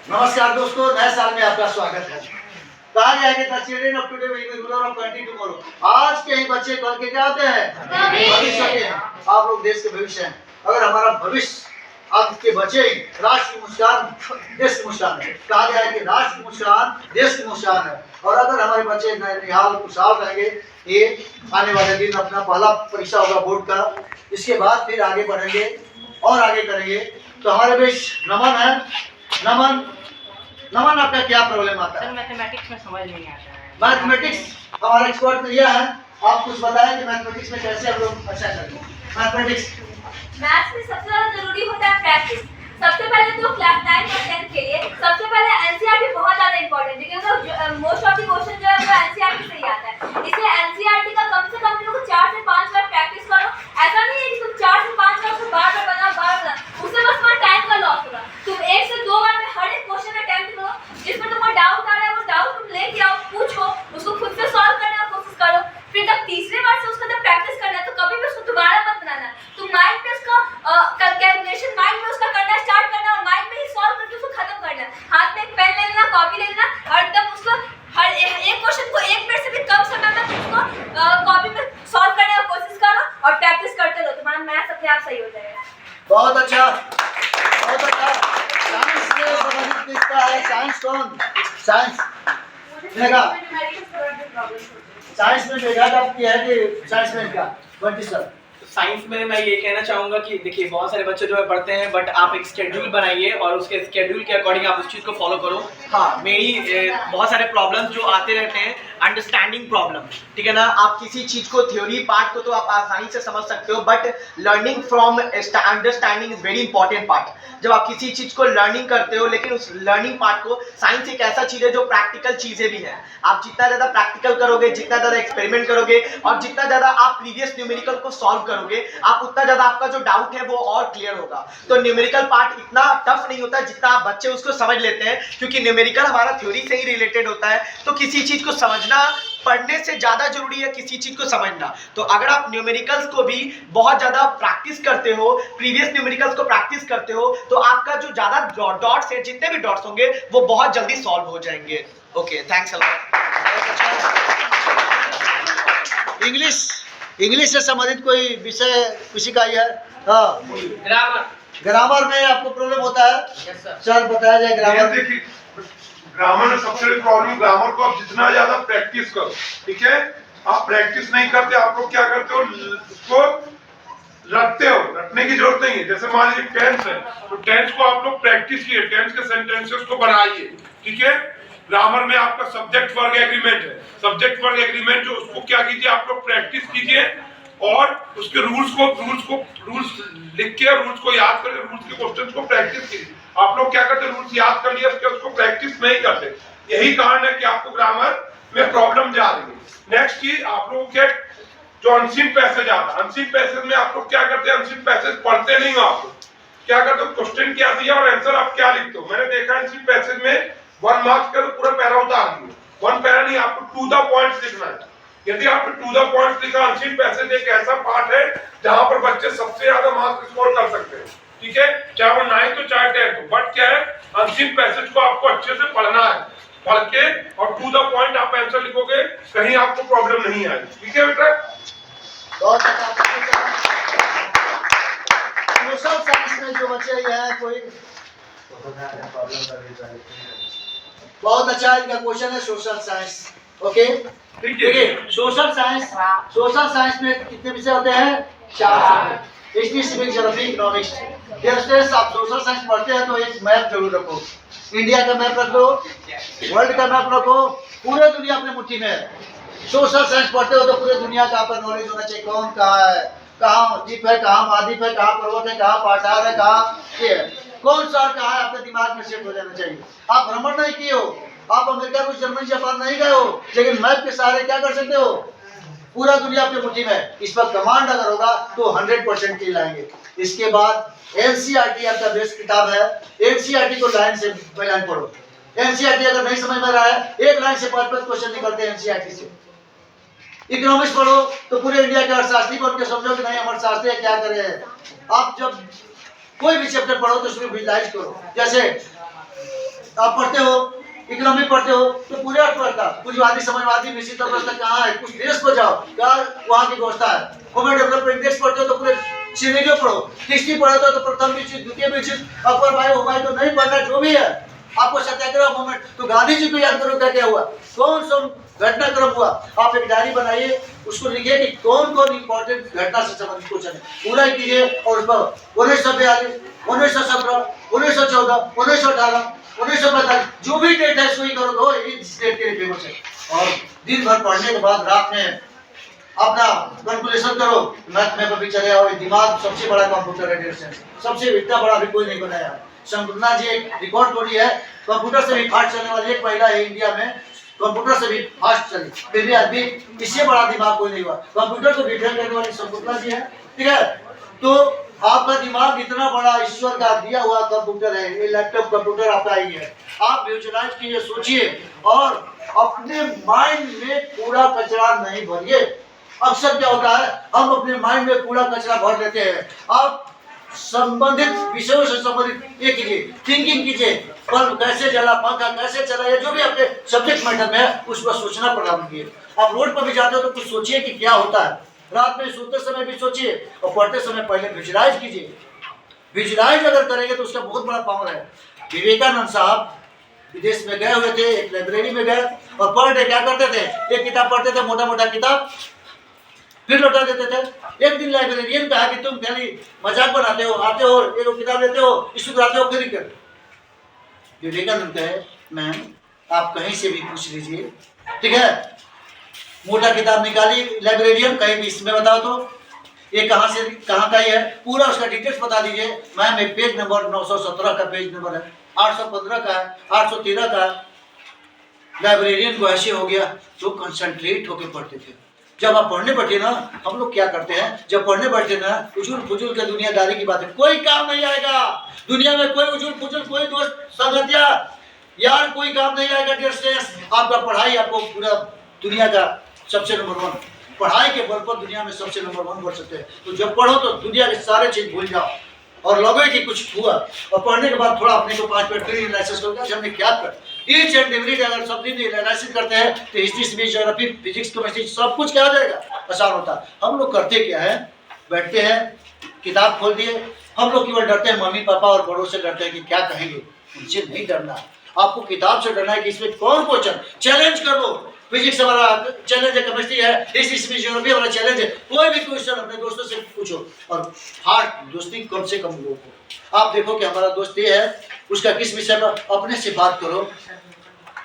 नमस्कार दोस्तों, नए साल में आपका स्वागत है। कहा गया है कि the children of today will be ruler of country tomorrow. आज के ही बच्चे कल के क्या होते हैं? भविष्य के हैं। आप लोग देश के भविष्य हैं। अगर हमारा भविष्य आज के बच्चे राष्ट्र की मुस्कान, देश की मुस्कान है। कहा गया है कि राष्ट्र की मुस्कान देश की मुस्कान है। और अगर हमारे बच्चे निहाल खुशहाल रहेंगे, ये आने वाले दिन अपना पहला परीक्षा होगा बोर्ड का, इसके बाद फिर आगे बढ़ेंगे और आगे करेंगे। तो हमारे बीच नमन है। नमन, नमन आपका क्या प्रॉब्लम आता है? सर मैथमेटिक्स में समझ नहीं आता है। मैथमेटिक्स हमारा एक्सपर्ट तो यह है। आप कुछ बताएं कि मैथमेटिक्स में कैसे हम लोग अच्छा करें। मैथमेटिक्स मैथ्स में सबसे ज्यादा जरूरी होता है प्रैक्टिस। सबसे पहले तो क्लास 9 और 10 के लिए सबसे पहले एनसीईआरटी बहुत ज्यादा इंपॉर्टेंट है, क्योंकि मोस्ट ऑफ द क्वेश्चन जो है वो एनसीईआरटी से ही आता है। इसलिए एनसीईआरटी का कम से कम लोग 4 से 5 बार प्रैक्टिस करो। ऐसा नहीं है कि तुम 4 से 5 बार उसको बार बार बनाओ, उससे बस तुम्हारा टाइम का लॉस होगा। तुम 1 से 2 बार में हर एक क्वेश्चन अटेम्प्ट करो। जिसमें तुमको डाउट आ रहा है वो डाउट तुम लेके आओ, पूछो, उसको खुद से सॉल्व करने की कोशिश करो। फिर जब तीसरे बार से उसका जब प्रैक्टिस करना है तो कभी भी उसको दोबारा मत बनाना। तुम माइंड में उसका कैलकुलेशन माइंड में उसका करना स्टार्ट करना और माइंड में ही सॉल्व करके उसको खत्म करना। हाथ में एक पेन ले लेना, कॉपी ले लेना और एकदम उसको हर एक क्वेश्चन को एक मिनट से भी कम समय में उसको कॉपी में सॉल्व करने की कोशिश करो और प्रैक्टिस करते रहो। तुम्हारा मैथ्स अपने आप सही हो जाएगा। बहुत अच्छा, बहुत अच्छा। साइंस से संबंधित किसका है? साइंस कौन? साइंस मेगा, साइंस में मेगा आपकी है कि साइंस में क्या? 20 सर। साइंस में मैं ये कहना चाहूँगा कि देखिए बहुत सारे बच्चे जो है पढ़ते हैं, बट आप एक स्केड्यूल बनाइए और उसके स्केड्यूल के अकॉर्डिंग आप उस चीज़ को फॉलो करो। हाँ, मेरी बहुत सारे प्रॉब्लम्स जो आते रहते हैं, अंडरस्टैंडिंग प्रॉब्लम, ठीक है ना। आप किसी चीज़ को थ्योरी पार्ट को तो आप आसानी से समझ सकते हो, but learning from understanding is very important part. जब आप किसी चीज़ को लर्निंग करते हो, लेकिन उस लर्निंग पार्ट को, साइंस एक ऐसा चीज़ है जो प्रैक्टिकल चीज़ें भी हैं। आप जितना ज़्यादा प्रैक्टिकल करोगे, जितना ज़्यादा एक्सपेरिमेंट करोगे और जितना ज़्यादा आप प्रीवियस न्यूमेरिकल को सॉल्व करोगे, आप उतना ज्यादा आपका जो डाउट है वो और क्लियर होगा। तो न्यूमेरिकल पार्ट इतना टफ नहीं होता जितना आप बच्चे उसको समझ लेते हैं, क्योंकि न्यूमेरिकल हमारा थ्योरी से ही रिलेटेड होता है। तो किसी चीज को समझना पढ़ने से ज्यादा जरूरी है किसी चीज को समझना। तो अगर आप न्यूमेरिकल्स को भी बहुत ज्यादा प्रैक्टिस करते हो, प्रीवियस न्यूमेरिकल्स को प्रैक्टिस करते हो, तो आपका जो ज्यादा डॉट्स है, जितने भी डॉट्स होंगे वो बहुत जल्दी सॉल्व हो जाएंगे। Okay, thanks a lot. English, English से संबंधित कोई विषय किसी का ही है? हाँ, ग्रामर, ग्रामर में आपको प्रॉब्लम होता है? Yes sir. सर बताया जाए ग्रामर। देखिए, ग्रामर में सबसे बड़ी प्रॉब्लम, ग्रामर को आप जितना ज्यादा प्रैक्टिस करो, ठीक है। आप प्रैक्टिस नहीं करते, आप लोग क्या करते हो, उसको रटते हो। रटने की जरूरत नहीं है। जैसे मान लीजिए टेंस है, तो टेंस को आप लोग प्रैक्टिस किए, टेंस के सेंटेंसेस को बनाइए, ठीक है। ग्रामर में आपका सब्जेक्ट वर्ब एग्रीमेंट है, सब्जेक्ट वर्ब एग्रीमेंट जो उसको क्या कीजिए, आप लोग प्रैक्टिस कीजिए और उसके रूल्स लिख के, रूल्स को याद करके, रूल्स के क्वेश्चंस को प्रैक्टिस कीजिए। आप लोग क्या करते हैं, रूल्स याद कर लिया, उसको प्रैक्टिस नहीं करते। यही कारण है कि आपको ग्रामर में प्रॉब्लम जा रही है। नेक्स्ट चीज, आप लोगों के जो अनसीन पैसेज आता है, अनसीन पैसेज में आप लोग क्या करते हैं, अनसीन पैसेज पढ़ते नहीं हो। आप लोग क्या करते हो, क्वेश्चन क्या दिया और आंसर आप क्या लिखते हो। मैंने देखा अनसीन पैसेज में 1 मार्क्स का तो पूरा पैरा उतार दिया। 1 पैरा नहीं, आपको टू द पॉइंट्स लिखना है। यदि आपने टू द पॉइंट्स लिखा, अनसीन पैसेज एक ऐसा पार्ट है जहां पर बच्चे सबसे ज्यादा मार्क्स स्कोर कर सकते हैं, ठीक है। चाहे वो 9th हो चाहे 10th हो, बट क्या है, अनसीन पैसेज को आपको अच्छे से पढ़ना है। पढ़ के और टू द पॉइंट आप आंसर लिखोगे, कहीं आपको प्रॉब्लम नहीं आएगी, ठीक है बेटा। बहुत सोशल साइंस में जो बच्चे हैं, कोई बहुत अच्छा इनका क्वेश्चन है सोशल साइंस। ओके, देखिए सोशल साइंस में कितने विषय होते हैं? 4। History, civic, geography, economics. आप सोशल साइंस पढ़ते हैं तो एक मैप जरूर रखो। इंडिया का मैप रख लो, वर्ल्ड का मैप रखो, पूरे दुनिया अपने मुट्ठी में है। सोशल साइंस पढ़ते हो तो पूरे दुनिया का आपका नॉलेज होना चाहिए। कौन कहाँ है, कहाँ द्वीप है, कहाँ महाद्वीप है, कहाँ पर्वत है, कहाँ पठार है, कहाँ ये है, कौन शहर कहाँ है, आपके दिमाग में सेट हो जाना चाहिए। आप भ्रमण नहीं किए हो, आप अमेरिका को, जर्मनी, जापान नहीं गए हो, लेकिन मैप के सहारे क्या कर सकते हो, पूरा दुनिया आपके मुट्ठी में। इस पर कमांड अगर होगा तो 100% के लाएंगे। इसके बाद एनसीईआरटी आपका बेस्ट किताब है। एनसीईआरटी को लाइन से लाइन पढ़ो। एनसीईआरटी अगर नहीं समझ में रहा है, एक लाइन से 5 क्वेश्चन निकलते हैं एनसीईआरटी से। इकोनॉमिक्स पढ़ो तो पूरे इंडिया के अर्थशास्त्री बन के समझो कि नहीं अर्थशास्त्री क्या करे। आप जब कोई भी चैप्टर पढ़ो तो उसमें विजुलाइज करो। जैसे आप पढ़ते हो, इकोनॉमी पढ़ते हो, तो पूरे अर्थव्यवस्था, पूंजीवादी, समाजवादी, निश्चित अर्थव्यवस्था कहाँ है, कुछ देश को जाओ, क्या वहाँ की व्यवस्था है। ह्यूमन डेवलपमेंट इंडेक्स पढ़ते हो तो पूरे सिनेरियो पढ़ो, हिस्ट्री पढ़ते हो तो प्रथम विकसित, द्वितीय विकसित, अकबर भाई हुमायूं तो नहीं पढ़ना, जो भी है आपको सत्याग्रह मूवमेंट, तो गांधी जी को याद करो क्या क्या हुआ, कौन सा घटनाक्रम हुआ। आप एक डायरी बनाइए, उसको लिखिए कि कौन कौन इंपॉर्टेंट घटना से संबंधित क्वेश्चन है, पूरा कीजिए। और उस पर 1942, 1917, 1914, 1918, 1945 जो भी डेट है उसको ही करो, दो इस डेट के लिए फेमस है। और दिन भर पढ़ने के बाद रात में अपना कैलकुलेशन करो, मैथ में भी चले आओ। दिमाग सबसे बड़ा कंप्यूटर है, सबसे इतना बड़ा भी कोई नहीं बनाया है। शंकुतला जी एक रिकॉर्ड तोड़ी है, कंप्यूटर से भी फास्ट चलने वाली एक महिला है इंडिया में, कंप्यूटर से भी फास्ट चली, फिर भी आदमी इससे बड़ा दिमाग कोई नहीं हुआ। कंप्यूटर को डिटेल करने वाली शंकुतला जी है, ठीक है। तो आपका दिमाग इतना बड़ा ईश्वर का दिया हुआ कंप्यूटर है, ये लैपटॉप कंप्यूटर आपका ही है। आप विजुअलाइज कीजिए, सोचिए और अपने माइंड में कूड़ा कचरा नहीं भरिए। अक्सर क्या होता है, हम अपने माइंड में कूड़ा कचरा भर लेते हैं। आप संबंधित विषयों से संबंधित ये कीजिए, थिंकिंग कीजिए, बल्ब कैसे जला, पंखा कैसे चला, ये जो भी आपके सब्जेक्ट मैटर में है उस पर सोचना प्रारंभ कीजिए। आप रोड पर भी जाते हो तो कुछ सोचिए कि क्या होता है, रात में सोते समय भी सोचिए और पढ़ते समय पहले विजुअलाइज कीजिए। विजुअलाइज अगर करेंगे तो उसका बहुत बड़ा पावर है। विवेकानंद साहब विदेश में गए हुए थे, एक लाइब्रेरी में गए और पर डे क्या करते थे, एक किताब पढ़ते थे, मोटा मोटा किताब, फिर लौटा देते थे। एक दिन लाइब्रेरियन कहा कि तुम खाली मजाक बनाते हो, आते हो एक किताब लेते हो, इसको आते हो, फिर कर। विवेकानंद कहे, मैम आप कहीं से भी पूछ लीजिए, ठीक है। मोटा किताब निकाली, लाइब्रेरियन कहीं भी इसमें बताओ तो ये कहाँ से कहाँ का ही है, पूरा उसका डिटेल्स बता दीजिए। मैम एक पेज नंबर 917 का पेज नंबर है, 815 का है, 813 का है। लाइब्रेरियन को ऐसे हो गया तो कंसंट्रेट होकर पढ़ते थे। जब आप पढ़ने बैठे ना, हम लोग क्या करते हैं, जब पढ़ने बैठते ना, उजुल फुजुल के दुनियादारी की बात है, कोई काम नहीं आएगा दुनिया में, कोई उजुल फुजुल, कोई दोस्त संगतिया यार, कोई काम नहीं आएगा। डियर स्टूडेंट्स, आपका पढ़ाई आपको पूरा दुनिया का सबसे नंबर 1, पढ़ाई के बल पर दुनिया में सबसे नंबर 1 बढ़ सकते हैं। तो जब पढ़ो तो दुनिया के सारे चीज भूल जाओ और लगे कि कुछ हुआ, और पढ़ने के बाद थोड़ा अपने को 5 मिनट फिर एनालिसिस करो कि हमने क्या कर, ईच एंड एवरी डे अगर सब दिन एनालिसिस करते हैं तो हिस्ट्री, ज्योग्राफी, फिजिक्स, केमिस्ट्री सब कुछ क्या हो जाएगा, आसान होता है। हम लोग करते क्या है, बैठते हैं, किताब खोल दिए, हम लोग केवल डरते हैं मम्मी पापा और बड़ों से डरते हैं कि क्या कहेंगे, उनसे नहीं डरना। आपको किताब से डरना है कि इसमें कौन क्वेश्चन चैलेंज कर दो। फिजिक्स हमारा चैलेंज है, केमिस्ट्री है, हिस्ट्री, ज्योग्राफी हमारा चैलेंज है, कोई भी क्वेश्चन अपने दोस्तों से पूछो। और हार्ड दोस्ती कम से कम लोगों को, आप देखो कि हमारा दोस्त ये है, उसका किस विषय पर, अपने से बात करो।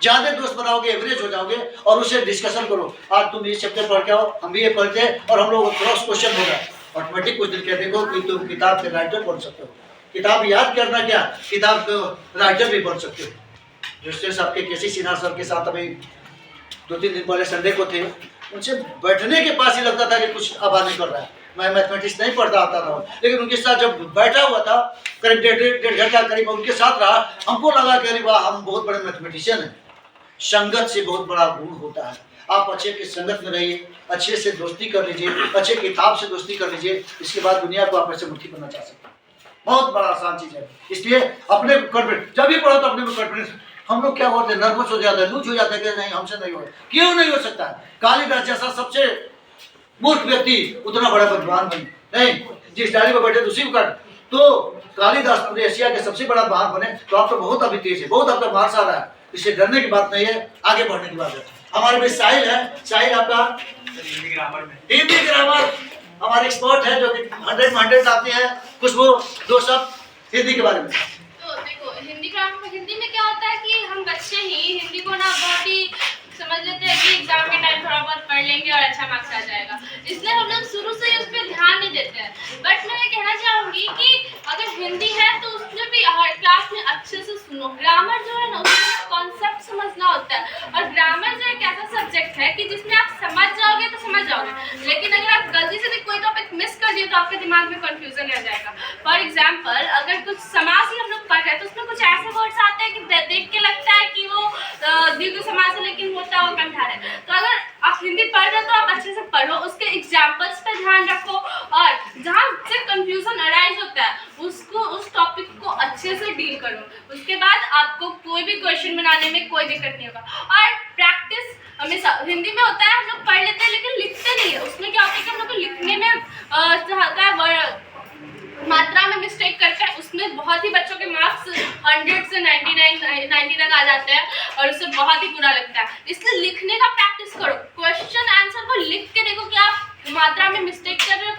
ज्यादा दोस्त बनाओगे एवरेज हो जाओगे और उससे डिस्कशन करो, आज तुम ये चैप्टर पढ़ के आओ, हम भी ये पढ़ते हैं, और हम लोग क्रॉस क्वेश्चन होगा, ऑटोमेटिक क्वेश्चन क्या देखो कि तुम किताब के राइटर बन सकते हो। किताब याद करना क्या, किताब को राइटर भी बन सकते हो। जस्टिस आपके केसी सिन्हा सर के साथ अभी 2-3 दिन पहले संडे को थे, उनसे बैठने के पास ही लगता था कि कुछ आवाज नहीं कर रहा है। मैं मैथमेटिक्स नहीं पढ़ता आता था, लेकिन उनके साथ जब बैठा हुआ था करीब डेढ़ घंटा करीब उनके साथ रहा, हमको लगा कि अरे वाह, हम बहुत बड़े मैथमेटिशियन हैं। संगत से बहुत बड़ा गुण होता है। आप अच्छे की संगत में रहिए, अच्छे से दोस्ती कर लीजिए, अच्छे किताब से दोस्ती कर लीजिए, इसके बाद दुनिया को आप ऐसे मुट्ठी बनना चाह सकते हैं। बहुत बड़ा आसान चीज है। इसलिए अपने कॉन्फिडेंस, जब भी पढ़ो तो अपने में कॉन्फिडेंस। हम लोग क्या होते हैं, नर्वस हो जाते हैं, लूज हो जाते हैं कि नहीं हमसे नहीं हो, क्यों नहीं हो सकता है। कालिदास जैसा सबसे मूर्ख व्यक्ति उतना बड़ा विद्वान नहीं, जिस डाली पर बैठे उसी को काट। तो कालिदास पूरे एशिया के सबसे बड़ा महान बने, तो आप तो बहुत अभी तेज है, बहुत आपका मार्क्स आ रहा है, इससे डरने की बात नहीं है, आगे बढ़ने की बात है। हमारे में साहिल है, साहिल आपका हिंदी ग्रामर में, हिंदी ग्रामर हमारे एक्सपर्ट है, जो कि 100 आती है। खुशबू 2 शब्द हिंदी के बारे में। तो देखो, हिंदी ग्रामर में, हिंदी में क्या होता है कि हम बच्चे ही हिंदी को ना बहुत ही समझ लेते हैं कि एग्जाम के टाइम थोड़ा बहुत पढ़ लेंगे और अच्छा मार्क्स आ जाएगा, इसलिए हम लोग शुरू से ही उस पर ध्यान नहीं देते हैं। बट मैं ये कहना चाहूँगी कि अगर हिंदी है तो उसमें भी हर क्लास में अच्छे से सुनो। ग्रामर जो है ना, उसमें कॉन्सेप्ट समझना होता है, और ग्रामर जो एक ऐसा सब्जेक्ट है कि जिसमें आप समझ जाओगे तो समझ जाओगे, लेकिन अगर आप गलती से भी कोई टॉपिक मिस कर दिए तो आपके दिमाग में कन्फ्यूजन रह जाएगा। फॉर एग्जाम्पल, अगर कुछ समास ही हम लोग पढ़ रहे हैं तो उसमें कुछ ऐसे वर्ड्स आते हैं कि देख के लगता है कि वो दीर्घ समास है, लेकिन होता है वो कंठार है। तो अगर आप हिंदी पढ़ रहे हो तो आप अच्छे से पढ़ो, उसके एग्जाम्पल्स पे ध्यान रखो, और जहाँ से कंफ्यूजन अराइज होता है उसको, उस टॉपिक को अच्छे से डील करो। उसके बाद आपको कोई भी क्वेश्चन बनाने में कोई दिक्कत नहीं होगा। और प्रैक्टिस हमेशा हिंदी में होता है, हम लोग पढ़ लेते हैं लेकिन लिखते नहीं है। उसमें क्या होता है कि हम लोग को लिखने में मात्रा में मिस्टेक करते हैं, उसमें बहुत ही बच्चों के मार्क्स 100 से 90 तक आ जाते हैं और उससे बहुत ही बुरा लगता है। इसलिए लिखने का प्रैक्टिस करो, क्वेश्चन आंसर को लिख के देखो कि आप मात्रा में मिस्टेक कर रहे हो,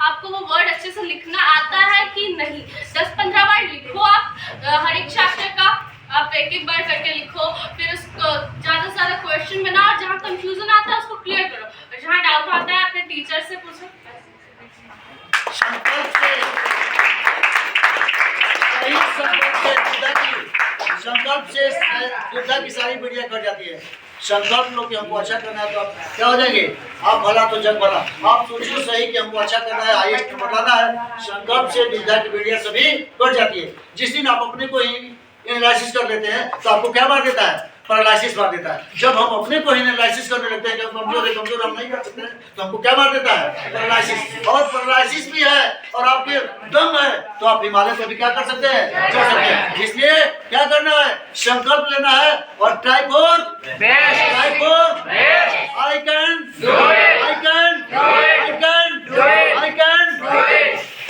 आपको वो वर्ड अच्छे से लिखना आता है कि नहीं। 10-15 बार लिखो आप हर एक चैप्टर का, आप एक बार करके लिखो, फिर उसको ज़्यादा से ज़्यादा क्वेश्चन बनाओ और जहाँ कंफ्यूजन आता है उसको क्लियर करो, और जहाँ डाउट आता है अपने टीचर से पूछो। संकल्प से दुविधा की सारी वीडियो कट जाती है। संकल्प लो कि हमको अच्छा करना है तो आप क्या हो जाएंगे, आप भला तो जग भला। आप सोचिए सही कि हमको अच्छा करना है, हाईएस्ट बताना है। संकल्प से दुविधा की वीडियो सभी कट जाती है। जिस दिन आप अपने को ही एनालिसिस कर लेते हैं तो आपको क्या मार देता है, पैरालिसिस मार देता है। जब हम अपने को ही एनालिसिस करने लगते हैं कि हम कमजोर हम नहीं कर सकते हैं, तो हमको क्या मार देता है, पैरालिसिस। और पैरालिसिस भी है और आपके दम है तो आप हिमालय को भी क्या कर सकते हैं, चढ़ सकते हैं। इसलिए क्या करना है, संकल्प लेना है और ट्राई फॉर आई कैन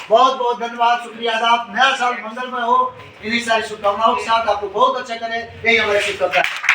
बहुत बहुत धन्यवाद, शुक्रिया अदा। नया साल मंगलमय हो, इन्हीं सारी शुभकामनाओं के साथ आपको बहुत अच्छा करे, यही हमारी शुभकामना है।